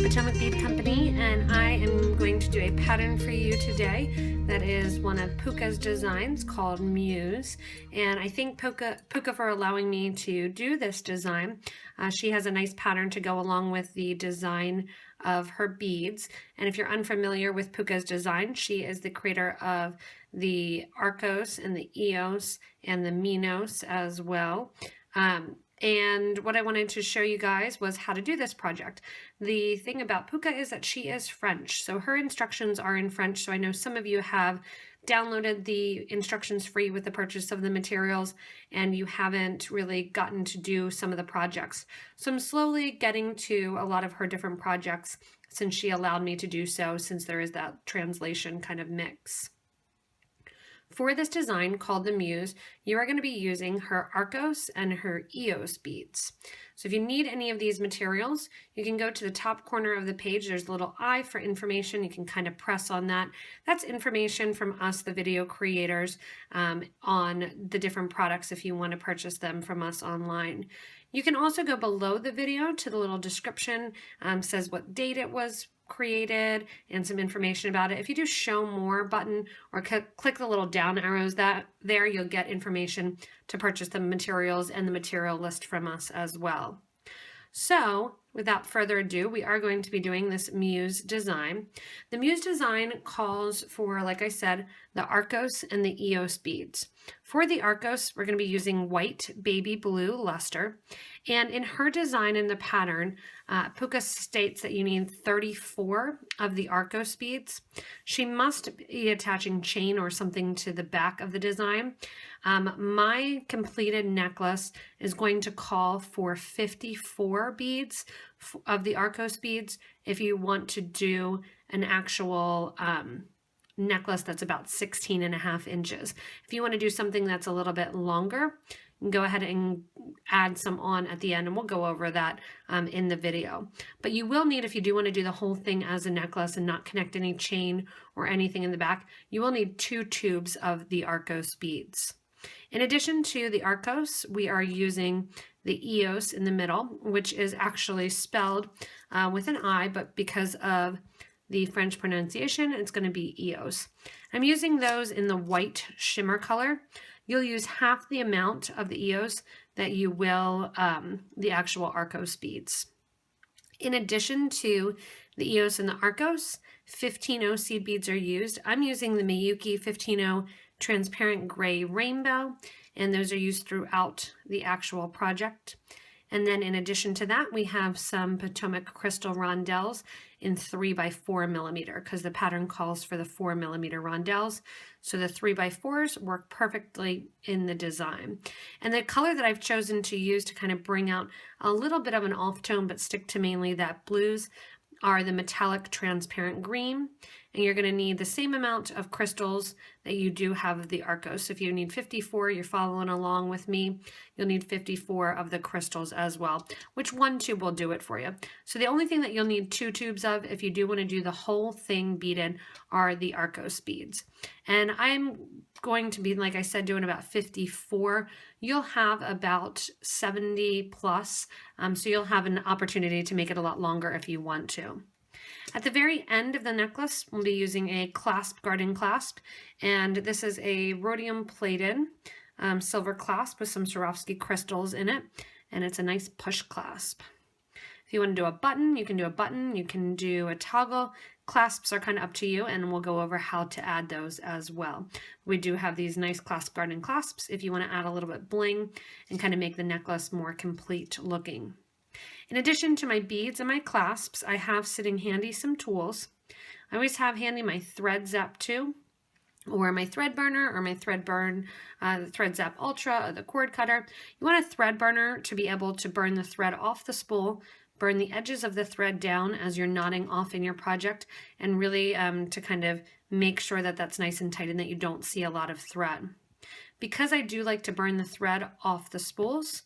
Potomac Bead Company, and I am going to do a pattern for you today that is one of Puca's designs called Muse. And I thank Puca for allowing me to do this design. She has a nice pattern to go along with the design of her beads. And if you're unfamiliar with Puca's design, she is the creator of the Arcos and the Eos and the Minos as well. And what I wanted to show you guys was how to do this project. The thing about Puca is that she is French, so her instructions are in French, so I know some of you have downloaded the instructions free with the purchase of the materials and you haven't really gotten to do some of the projects. So I'm slowly getting to a lot of her different projects since she allowed me to do so, since there is that translation kind of mix. For this design called the Muse, you are going to be using her Arcos and her Eos beads. So if you need any of these materials, you can go to the top corner of the page. There's a little I for information. You can kind of press on that. That's information from us, the video creators, on the different products if you want to purchase them from us online. You can also go below the video to the little description, says what date it was created and some information about it. If you do show more button or click the little down arrows there, you'll get information to purchase the materials and the material list from us as well. So without further ado, we are going to be doing this Muse design. The Muse design calls for, like I said, the Arcos and the Eos beads. For the Arcos, we're going to be using white baby blue luster. And in her design in the pattern, Puca states that you need 34 of the Arcos beads. She must be attaching chain or something to the back of the design. My completed necklace is going to call for 54 beads of the Arcos beads if you want to do an actual necklace that's about 16.5 inches. If you want to do something that's a little bit longer, go ahead and add some on at the end, and we'll go over that in the video. But you will need, if you do want to do the whole thing as a necklace and not connect any chain or anything in the back, you will need 2 tubes of the Arcos beads. In addition to the Arcos, we are using the Eos in the middle, which is actually spelled with an I, but because of the French pronunciation, it's going to be Eos. I'm using those in the white shimmer color. You'll use half the amount of the Eos that you will the actual Arcos beads. In addition to the Eos and the Arcos, 15-0 seed beads are used. I'm using the Miyuki 15-0 transparent gray rainbow, and those are used throughout the actual project. And then in addition to that, we have some Potomac crystal rondelles in 3x4 millimeter, because the pattern calls for the 4 millimeter rondelles. So the 3x4s work perfectly in the design. And the color that I've chosen to use to kind of bring out a little bit of an off tone, but stick to mainly that blues, are the metallic transparent green. And you're going to need the same amount of crystals that you do have of the Arcos. So if you need 54, you're following along with me, you'll need 54 of the crystals as well, which 1 tube will do it for you. So the only thing that you'll need 2 tubes of, if you do want to do the whole thing beaded, are the Arcos beads. And I'm going to be, like I said, doing about 54. You'll have about 70 plus, so you'll have an opportunity to make it a lot longer if you want to. At the very end of the necklace, we'll be using a clasp, garden clasp, and this is a rhodium plated silver clasp with some Swarovski crystals in it, and it's a nice push clasp. If you want to do a button, you can do a button, you can do a toggle. Clasps are kind of up to you, and we'll go over how to add those as well. We do have these nice clasp garden clasps if you want to add a little bit bling and kind of make the necklace more complete looking. In addition to my beads and my clasps, I have sitting handy some tools. I always have handy my thread zap 2, or my thread burner, or my thread zap ultra, or the cord cutter. You want a thread burner to be able to burn the thread off the spool, burn the edges of the thread down as you're knotting off in your project, and really to kind of make sure that that's nice and tight and that you don't see a lot of thread. Because I do like to burn the thread off the spools,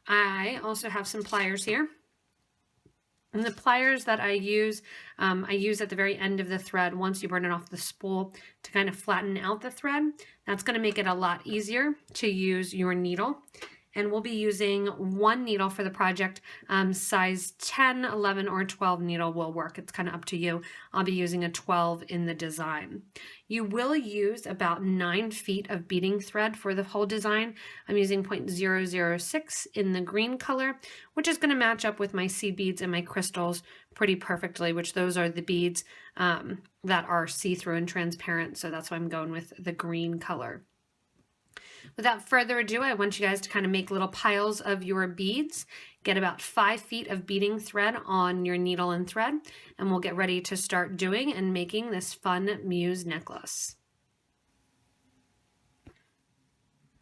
I also have some pliers here. And the pliers that I use at the very end of the thread once you burn it off the spool to kind of flatten out the thread. That's going to make it a lot easier to use your needle and we'll be using one needle for the project. Size 10, 11, or 12 needle will work. It's kind of up to you. I'll be using a 12 in the design. You will use about 9 feet of beading thread for the whole design. I'm using 0.006 in the green color, which is going to match up with my seed beads and my crystals pretty perfectly, which those are the beads that are see-through and transparent, so that's why I'm going with the green color. Without further ado, I want you guys to kind of make little piles of your beads. Get about 5 feet of beading thread on your needle and thread, and we'll get ready to start doing and making this fun Muse necklace.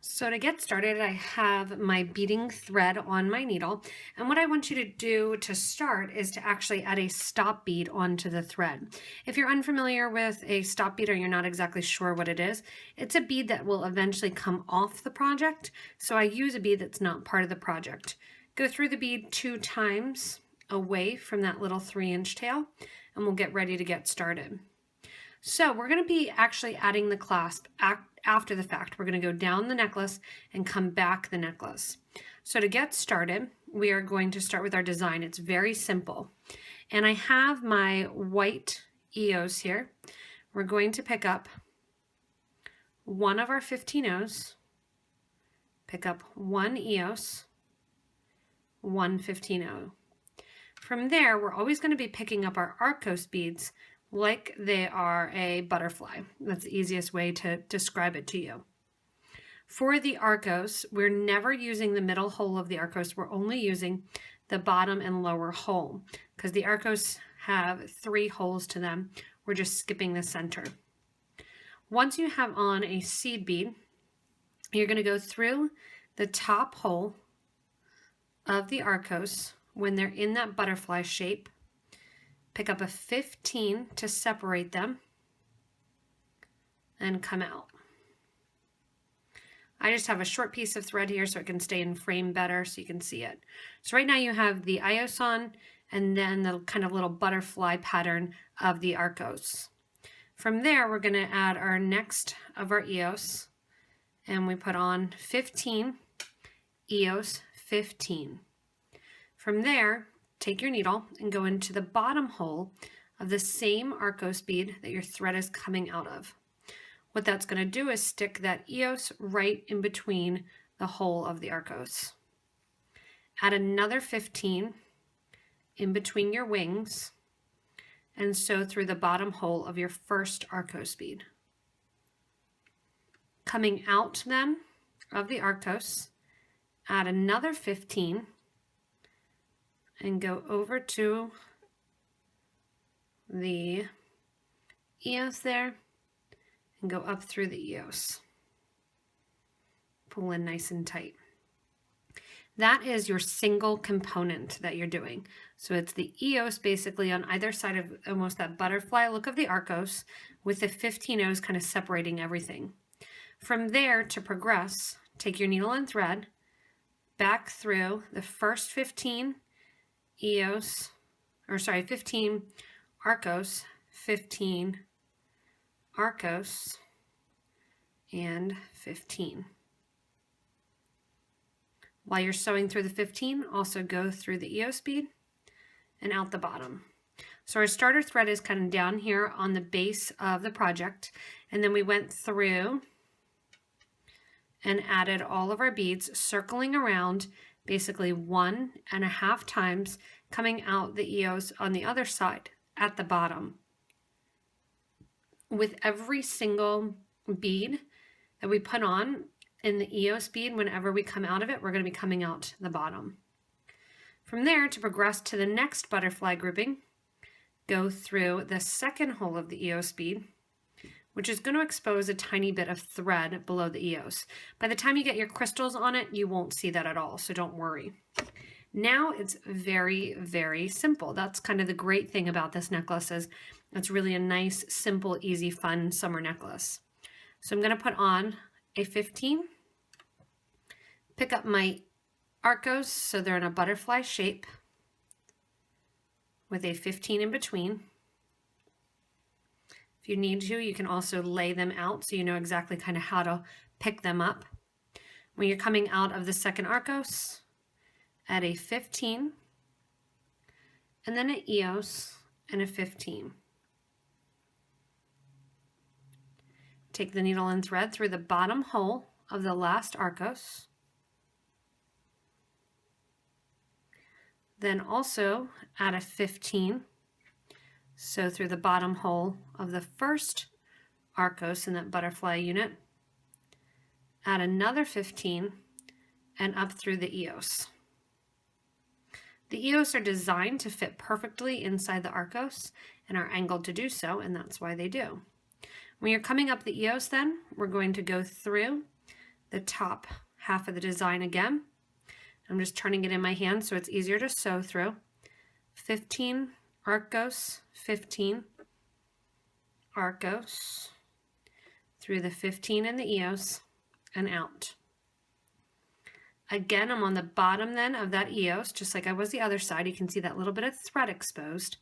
So to get started, I have my beading thread on my needle, and what I want you to do to start is to actually add a stop bead onto the thread. If you're unfamiliar with a stop bead or you're not exactly sure what it is, it's a bead that will eventually come off the project, so I use a bead that's not part of the project. Go through the bead 2 times away from that little 3-inch tail, and we'll get ready to get started. So we're going to be actually adding the clasp after the fact. We're going to go down the necklace and come back the necklace. So to get started, we are going to start with our design. It's very simple. And I have my white EOs here. We're going to pick up one of our 15 O's, pick up one EOS, one 15O. From there, we're always going to be picking up our Arcos beads like they are a butterfly. That's the easiest way to describe it to you. For the Arcos, we're never using the middle hole of the Arcos. We're only using the bottom and lower hole because the Arcos have 3 holes to them. We're just skipping the center. Once you have on a seed bead, you're going to go through the top hole of the Arcos when they're in that butterfly shape. Pick up a 15 to separate them and come out. I just have a short piece of thread here so it can stay in frame better so you can see it. So right now you have the EOS on and then the kind of little butterfly pattern of the Arcos. From there we're going to add our next of our EOS, and we put on 15, EOS 15. From there, take your needle and go into the bottom hole of the same Arcos bead that your thread is coming out of. What that's going to do is stick that EOS right in between the hole of the Arcos. Add another 15 in between your wings and sew through the bottom hole of your first Arcos bead. Coming out then of the Arcos, add another 15 and go over to the EOS there and go up through the EOS. Pull in nice and tight. That is your single component that you're doing. So it's the EOS basically on either side of almost that butterfly look of the Arcos with the 15 O's kind of separating everything. From there to progress, take your needle and thread back through the first 15 EOS, 15 Arcos, 15 Arcos, and 15. While you're sewing through the 15, also go through the EOS bead and out the bottom. So our starter thread is kind of down here on the base of the project, and then we went through and added all of our beads, circling around basically 1.5 times, coming out the EOS on the other side at the bottom. With every single bead that we put on in the EOS bead, whenever we come out of it, we're going to be coming out the bottom. From there, to progress to the next butterfly grouping, go through the second hole of the EOS bead, which is going to expose a tiny bit of thread below the EOS. By the time you get your crystals on it, you won't see that at all, so don't worry. Now it's very, very simple. That's kind of the great thing about this necklace is it's really a nice, simple, easy, fun summer necklace. So I'm going to put on a 15, pick up my Arcos so they're in a butterfly shape with a 15 in between. If you need to, you can also lay them out so you know exactly kind of how to pick them up. When you're coming out of the second Arcos, add a 15, and then an EOS and a 15. Take the needle and thread through the bottom hole of the last Arcos. Then also add a 15, so through the bottom hole of the first Arcos in that butterfly unit. Add another 15 and up through the EOS. The EOS are designed to fit perfectly inside the Arcos and are angled to do so, and that's why they do. When you're coming up the EOS then, we're going to go through the top half of the design again. I'm just turning it in my hand so it's easier to sew through. 15 Arcos, 15 Arcos, through the 15 and the EOS, and out. Again, I'm on the bottom then of that EOS, just like I was the other side. You can see that little bit of thread exposed.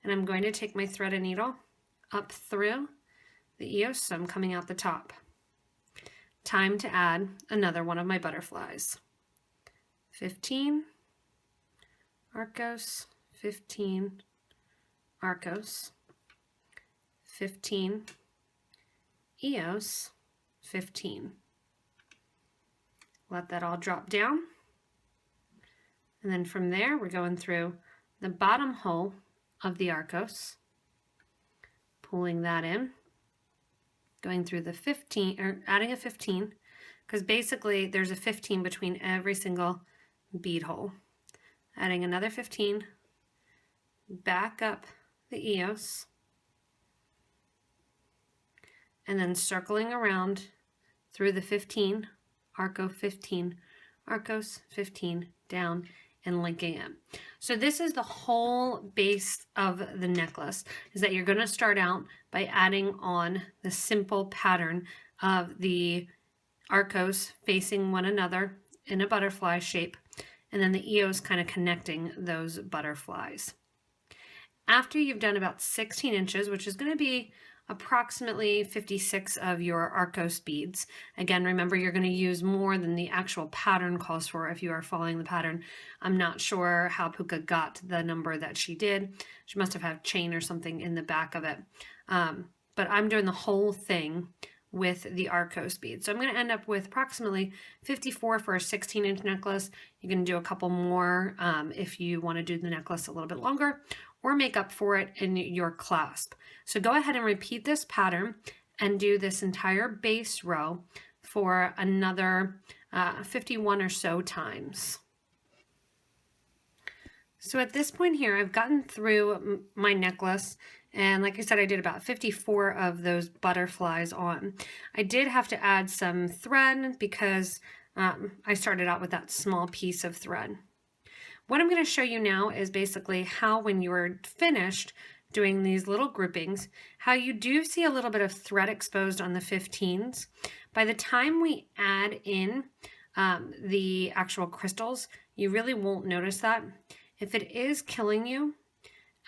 And I'm going to take my thread and needle up through the EOS, so I'm coming out the top. Time to add another one of my butterflies. 15 Arcos, 15 Arcos, 15 EOS, 15. Let that all drop down. And then from there, we're going through the bottom hole of the Arcos, pulling that in, going through the 15, or adding a 15, because basically there's a 15 between every single bead hole. Adding another 15, back up the EOS, and then circling around through the 15, Arco 15, Arcos 15, down and linking it. So this is the whole base of the necklace, is that you're going to start out by adding on the simple pattern of the Arcos facing one another in a butterfly shape, and then the EOS kind of connecting those butterflies. After you've done about 16 inches, which is going to be approximately 56 of your Arcos beads. Again, remember, you're going to use more than the actual pattern calls for if you are following the pattern. I'm not sure how Puca got the number that she did. She must have had chain or something in the back of it. But I'm doing the whole thing with the Arcos beads. So I'm going to end up with approximately 54 for a 16-inch necklace. You can do a couple more if you want to do the necklace a little bit longer, or make up for it in your clasp. So go ahead and repeat this pattern and do this entire base row for another 51 or so times. So at this point here, I've gotten through my necklace, and like I said, I did about 54 of those butterflies on. I did have to add some thread because I started out with that small piece of thread. What I'm going to show you now is basically how, when you're finished doing these little groupings, how you do see a little bit of thread exposed on the 15s. By the time we add in the actual crystals, you really won't notice that. If it is killing you,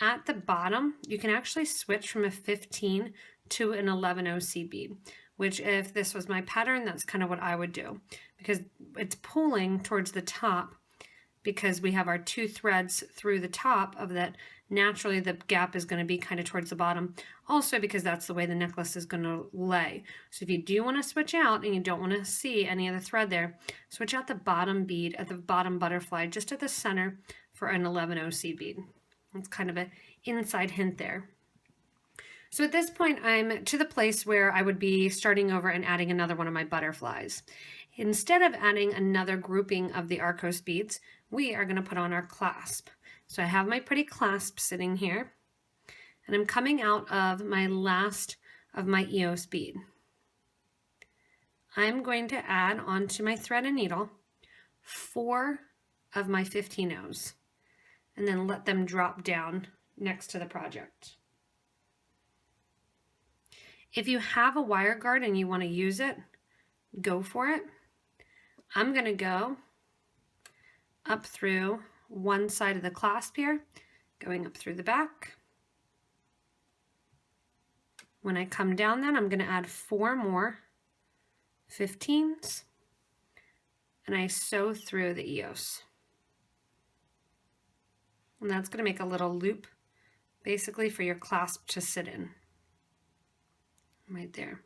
at the bottom, you can actually switch from a 15 to an 11 OC bead, which if this was my pattern, that's kind of what I would do, because it's pulling towards the top. Because we have our two threads through the top of that, naturally the gap is going to be kind of towards the bottom. Also because that's the way the necklace is going to lay. So if you do want to switch out and you don't want to see any of the thread there, switch out the bottom bead at the bottom butterfly just at the center for an 11 OC bead. It's kind of an inside hint there. So at this point, I'm to the place where I would be starting over and adding another one of my butterflies. Instead of adding another grouping of the Arcos beads, we are going to put on our clasp. So I have my pretty clasp sitting here, and I'm coming out of my last of my EOS bead. I'm going to add onto my thread and needle 4 of my 15 O's, and then let them drop down next to the project. If you have a wire guard and you want to use it, go for it. I'm going to go up through one side of the clasp here, going up through the back. When I come down then, I'm going to add 4 more 15s, and I sew through the EOS. And that's going to make a little loop basically for your clasp to sit in. Right there.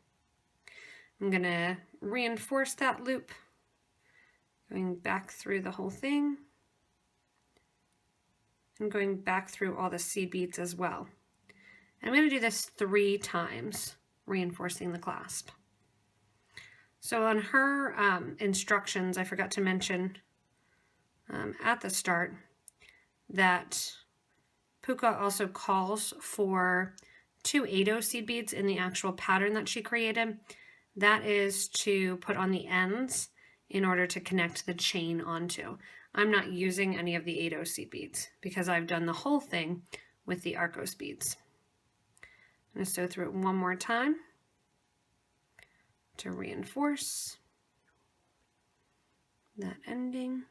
I'm going to reinforce that loop, going back through the whole thing, and going back through all the seed beads as well. I'm going to do this 3 times, reinforcing the clasp. So on her instructions, I forgot to mention at the start that Puca also calls for 2 8/0 seed beads in the actual pattern that she created. That is to put on the ends in order to connect the chain onto. I'm not using any of the 8/0 seed beads because I've done the whole thing with the Arcos beads. I'm going to sew through it one more time to reinforce that ending.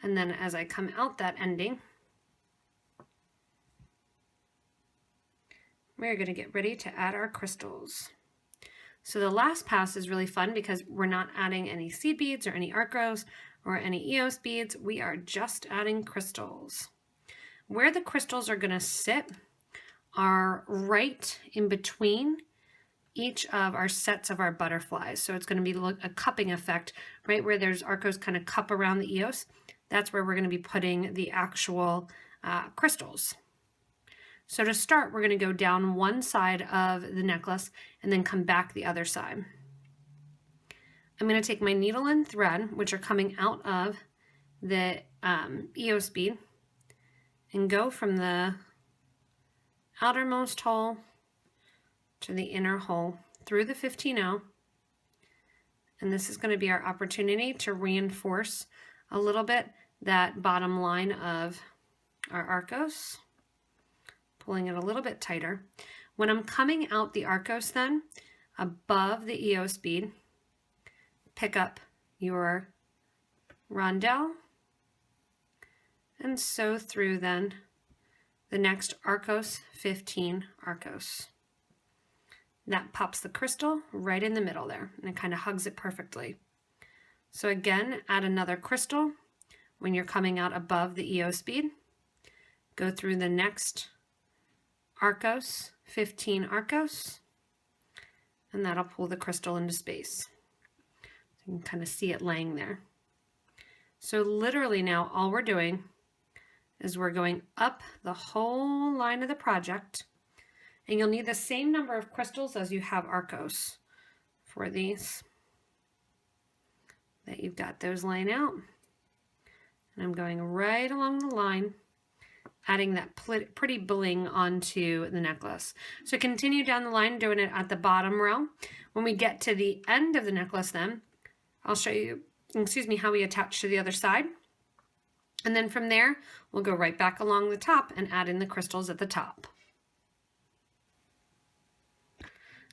And then as I come out that ending, we're going to get ready to add our crystals. So the last pass is really fun because we're not adding any seed beads or any Arcos or any EOS beads. We are just adding crystals. Where the crystals are going to sit are right in between each of our sets of our butterflies. So it's going to be a cupping effect, right where there's Arcos kind of cup around the EOS. That's where we're going to be putting the actual crystals. So to start, we're going to go down one side of the necklace and then come back the other side. I'm going to take my needle and thread, which are coming out of the EOS bead, and go from the outermost hole to the inner hole through the 15/0. And this is going to be our opportunity to reinforce a little bit that bottom line of our Arcos, pulling it a little bit tighter. When I'm coming out the Arcos then, above the EOS bead, pick up your rondelle and sew through then the next Arcos 15 Arcos. That pops the crystal right in the middle there, and it kind of hugs it perfectly. So again, add another crystal when you're coming out above the EOS bead. Go through the next Arcos, 15 Arcos, and that'll pull the crystal into space. You can kind of see it laying there. So literally now all we're doing is we're going up the whole line of the project, and you'll need the same number of crystals as you have Arcos for these, that you've got those laying out. And I'm going right along the line, adding that pretty bling onto the necklace. So continue down the line, doing it at the bottom row. When we get to the end of the necklace then, I'll show you, how we attach to the other side. And then from there, we'll go right back along the top and add in the crystals at the top.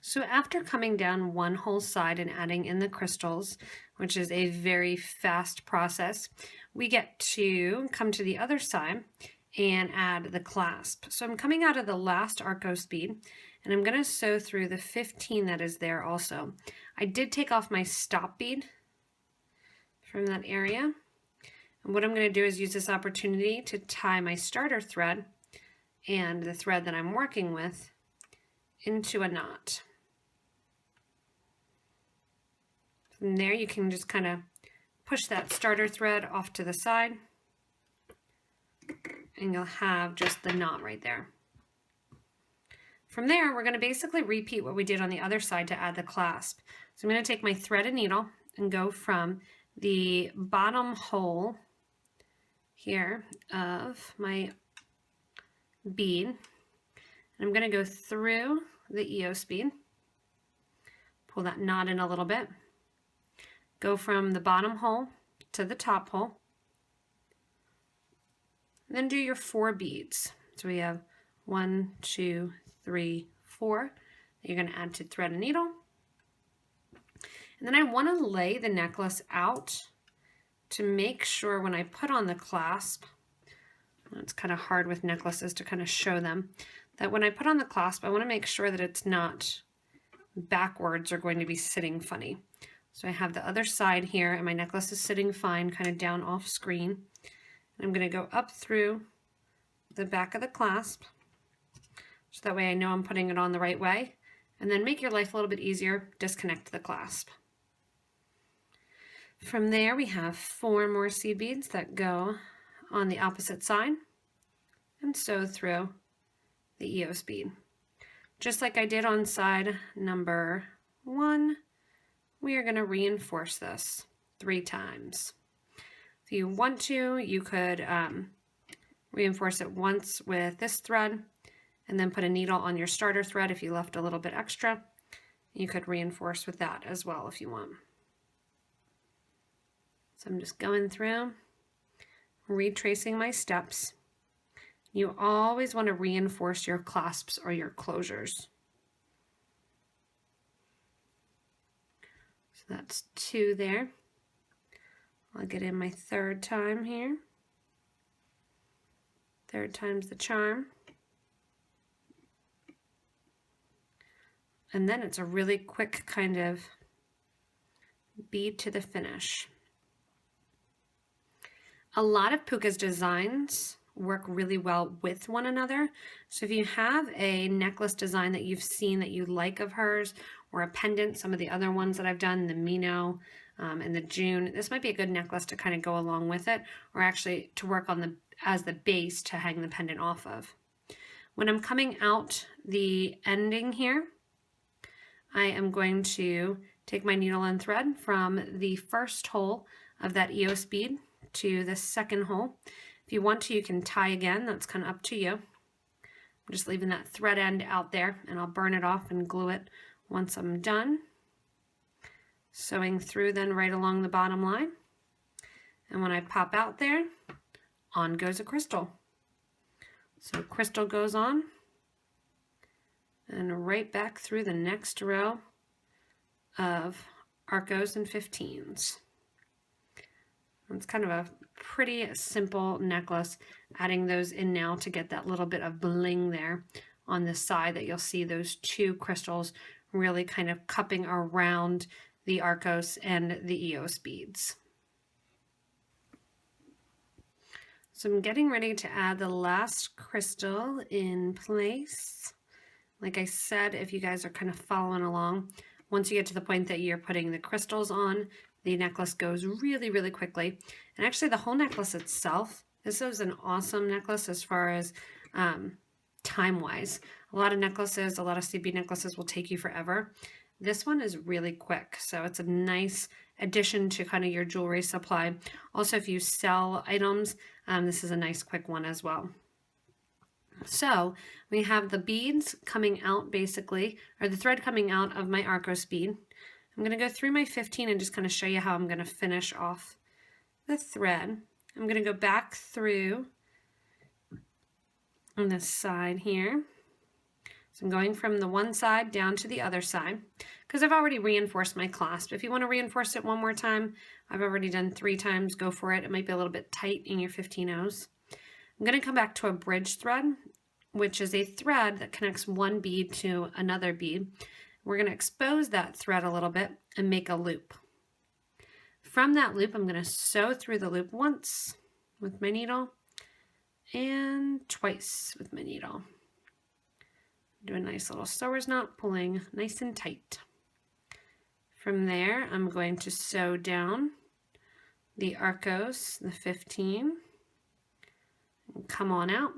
So after coming down one whole side and adding in the crystals, which is a very fast process, we get to come to the other side and add the clasp. So I'm coming out of the last Arcos bead, and I'm going to sew through the 15 that is there also. I did take off my stop bead from that area, and what I'm going to do is use this opportunity to tie my starter thread and the thread that I'm working with into a knot. From there, you can just kind of push that starter thread off to the side, and you'll have just the knot right there. From there, we're going to basically repeat what we did on the other side to add the clasp. So I'm going to take my thread and needle and go from the bottom hole here of my bead, and I'm going to go through the EOS bead, pull that knot in a little bit, go from the bottom hole to the top hole, and then do your 4 beads. So we have 1, 2, 3, 4 that you're going to add to thread and needle. And then I want to lay the necklace out to make sure when I put on the clasp, it's kind of hard with necklaces to kind of show them, that when I put on the clasp, I want to make sure that it's not backwards or going to be sitting funny. So I have the other side here and my necklace is sitting fine, kind of down off screen. And I'm going to go up through the back of the clasp, so that way I know I'm putting it on the right way. And then make your life a little bit easier, disconnect the clasp. From there we have 4 more seed beads that go on the opposite side and sew through the EOS bead. Just like I did on side number 1, we are going to reinforce this 3 times. If you want to, you could reinforce it once with this thread and then put a needle on your starter thread if you left a little bit extra. You could reinforce with that as well if you want. So I'm just going through, retracing my steps. You always want to reinforce your clasps or your closures. So that's 2 there. I'll get in my 3rd time here. 3rd time's the charm. And then it's a really quick kind of bead to the finish. A lot of Puca's designs work really well with one another. So if you have a necklace design that you've seen that you like of hers, or a pendant, some of the other ones that I've done, the Mino and the June, this might be a good necklace to kind of go along with it, or actually to work on as the base to hang the pendant off of. When I'm coming out the ending here, I am going to take my needle and thread from the first hole of that EOS bead to the 2nd hole. If you want to, you can tie again, that's kind of up to you. I'm just leaving that thread end out there and I'll burn it off and glue it once I'm done. Sewing through then right along the bottom line. And when I pop out there, on goes a crystal. So crystal goes on and right back through the next row of Arcos and 15s. It's kind of a pretty simple necklace, adding those in now to get that little bit of bling there on the side that you'll see those 2 crystals really kind of cupping around the Arcos and the EOS beads. So I'm getting ready to add the last crystal in place. Like I said, if you guys are kind of following along, once you get to the point that you're putting the crystals on, the necklace goes really, really quickly. And actually the whole necklace itself, this is an awesome necklace as far as time-wise. A lot of necklaces, a lot of CB necklaces will take you forever. This one is really quick, so it's a nice addition to kind of your jewelry supply. Also, if you sell items, this is a nice quick one as well. So we have the beads coming out basically, or the thread coming out of my Arcos bead. I'm going to go through my 15 and just kind of show you how I'm going to finish off the thread. I'm going to go back through on this side here. So I'm going from the one side down to the other side because I've already reinforced my clasp. If you want to reinforce it one more time, I've already done 3 times, go for it. It might be a little bit tight in your 15-0s. I'm going to come back to a bridge thread, which is a thread that connects one bead to another bead. We're going to expose that thread a little bit and make a loop. From that loop, I'm going to sew through the loop once with my needle and twice with my needle. Do a nice little sewer's knot, pulling nice and tight. From there, I'm going to sew down the Arcos, the 15, and come on out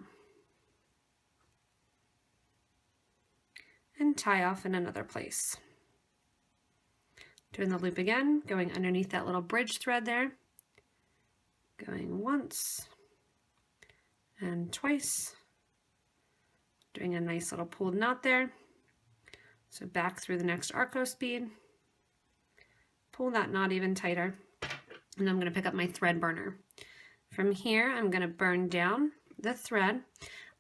and tie off in another place. Doing the loop again, going underneath that little bridge thread there, going once and twice, doing a nice little pulled knot there. So back through the next Arcos bead, pull that knot even tighter, and I'm going to pick up my thread burner. From here, I'm going to burn down the thread,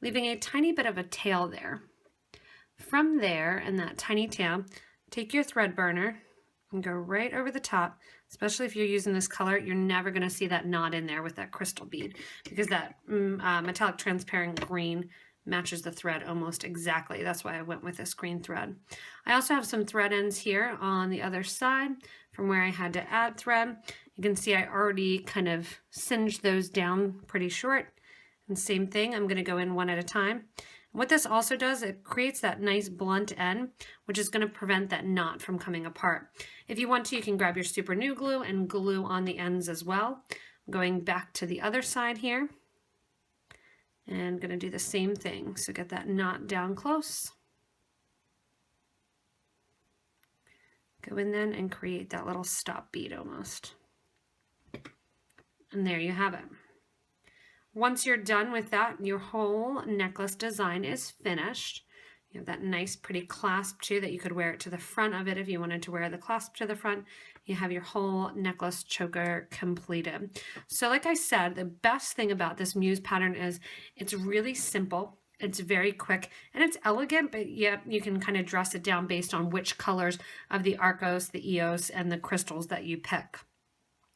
leaving a tiny bit of a tail there. From there, and that tiny tail, take your thread burner and go right over the top. Especially if you're using this color, you're never going to see that knot in there with that crystal bead because that metallic transparent green matches the thread almost exactly. That's why I went with this green thread. I also have some thread ends here on the other side from where I had to add thread. You can see I already kind of singed those down pretty short. And same thing, I'm going to go in one at a time. What this also does, it creates that nice blunt end, which is going to prevent that knot from coming apart. If you want to, you can grab your super glue glue and glue on the ends as well. I'm going back to the other side here and going to do the same thing. So get that knot down close. Go in then and create that little stop bead almost. And there you have it. Once you're done with that, your whole necklace design is finished. You have that nice pretty clasp too that you could wear it to the front of it if you wanted to wear the clasp to the front. You have your whole necklace choker completed. So like I said, the best thing about this Muse pattern is it's really simple. It's very quick and it's elegant, but yet you can kind of dress it down based on which colors of the Arcos, the EOS, and the crystals that you pick.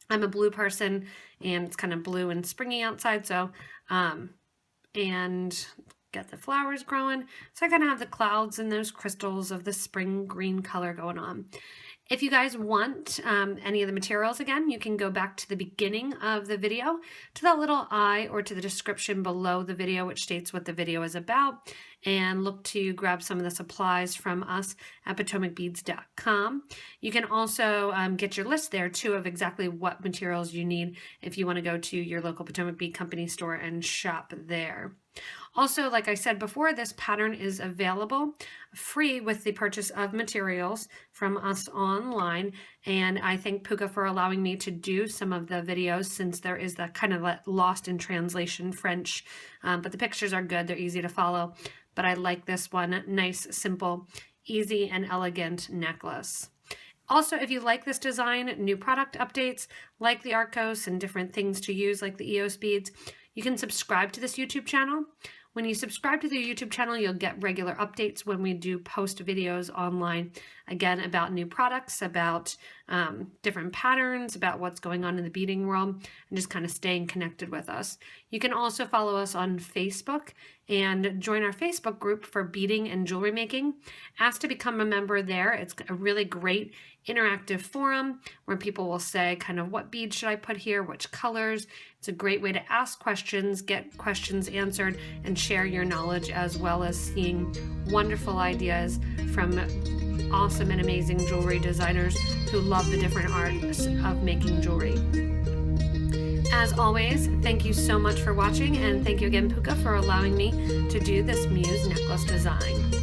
I'm a blue person and it's kind of blue and springy outside, so and get the flowers growing. So I kind of have the clouds and those crystals of the spring green color going on. If you guys want any of the materials again, you can go back to the beginning of the video, to that little I, or to the description below the video, which states what the video is about, and look to grab some of the supplies from us at PotomacBeads.com. You can also get your list there too of exactly what materials you need if you want to go to your local Potomac Bead Company store and shop there. Also, like I said before, this pattern is available free with the purchase of materials from us online, and I thank Puca for allowing me to do some of the videos since there is that kind of lost in translation French, but the pictures are good, they're easy to follow, but I like this one, nice, simple, easy, and elegant necklace. Also, if you like this design, new product updates like the Arcos and different things to use like the EOS beads, you can subscribe to this YouTube channel. When you subscribe to the YouTube channel, you'll get regular updates when we do post videos online, again, about new products, about different patterns, about what's going on in the beading world, and just kind of staying connected with us. You can also follow us on Facebook and join our Facebook group for beading and jewelry making. Ask to become a member there. It's a really great interactive forum where people will say kind of what beads should I put here, which colors. It's a great way to ask questions, get questions answered, and share your knowledge, as well as seeing wonderful ideas from awesome and amazing jewelry designers who love the different arts of making jewelry. As always, thank you so much for watching, and thank you again, Puca, for allowing me to do this Muse necklace design.